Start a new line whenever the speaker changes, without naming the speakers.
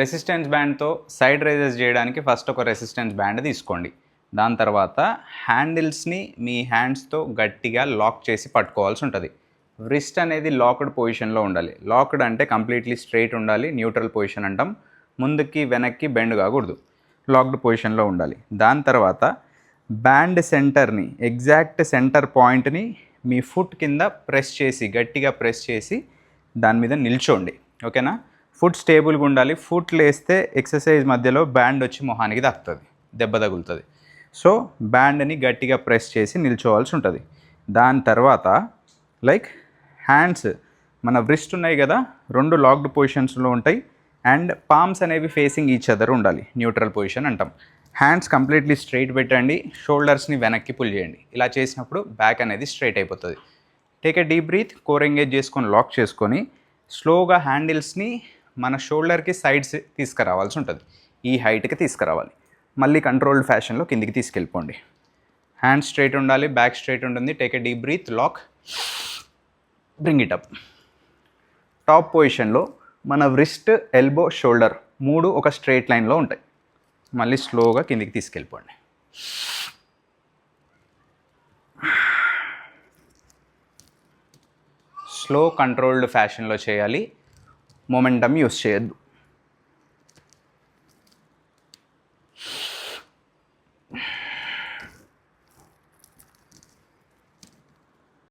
Resistance బ్యాండ్తో side rises చేయడానికి first ఒక resistance band తీసుకోండి. దాని తర్వాత హ్యాండిల్స్ని మీ హ్యాండ్స్తో గట్టిగా లాక్ చేసి పట్టుకోవాల్సి ఉంటుంది. రిస్ట్ అనేది లాక్డ్ పొజిషన్లో ఉండాలి. లాక్డ్ అంటే కంప్లీట్లీ స్ట్రైట్ ఉండాలి, న్యూట్రల్ పొజిషన్ అంటాం. ముందుకి వెనక్కి బెండ్ కాకూడదు, లాక్డ్ పొజిషన్లో ఉండాలి. దాని తర్వాత బ్యాండ్ సెంటర్ని, ఎగ్జాక్ట్ సెంటర్ పాయింట్ని మీ ఫుట్ కింద ప్రెస్ చేసి, గట్టిగా ప్రెస్ చేసి దాని మీద నిల్చోండి. ఓకేనా? ఫుట్ స్టేబుల్గా ఉండాలి. ఫుట్ లేస్తే ఎక్సర్సైజ్ మధ్యలో బ్యాండ్ వచ్చి మొహానికి తాకుతుంది, దెబ్బ తగులుతుంది. సో బ్యాండ్ని గట్టిగా ప్రెస్ చేసి నిల్చోవాల్సి ఉంటుంది. దాని తర్వాత హ్యాండ్స్, మన వ్రిస్ట్ ఉన్నాయి కదా, రెండు లాక్డ్ పొజిషన్స్లో ఉంటాయి అండ్ పామ్స్ అనేవి ఫేసింగ్ ఈచ్ అదర్ ఉండాలి, న్యూట్రల్ పొజిషన్ అంటాం. హ్యాండ్స్ కంప్లీట్లీ స్ట్రైట్ పెట్టండి, షోల్డర్స్ని వెనక్కి పుల్ చేయండి. ఇలా చేసినప్పుడు బ్యాక్ అనేది స్ట్రైట్ అయిపోతుంది. Take a deep breath, core engage చేసుకొని లాక్ చేసుకొని స్లోగా హ్యాండిల్స్ని మన షోల్డర్కి సైడ్స్ తీసుకురావాల్సి ఉంటుంది. ఈ హైట్కి తీసుకురావాలి. మళ్ళీ కంట్రోల్డ్ ఫ్యాషన్లో కిందికి తీసుకెళ్ళిపోండి. హ్యాండ్స్ స్ట్రైట్ ఉండాలి, బ్యాక్ స్ట్రైట్ ఉంటుంది. Take a deep breath, lock, bring it up. Top పొజిషన్లో మన వ్రిస్ట్, ఎల్బో, షోల్డర్ మూడు ఒక స్ట్రైట్ లైన్లో ఉంటాయి. మళ్ళీ స్లోగా కిందికి తీసుకెళ్ళిపోండి. స్లో కంట్రోల్డ్ ఫ్యాషన్లో చేయాలి, మొమెంటమ్ యూస్ చేయొద్దు.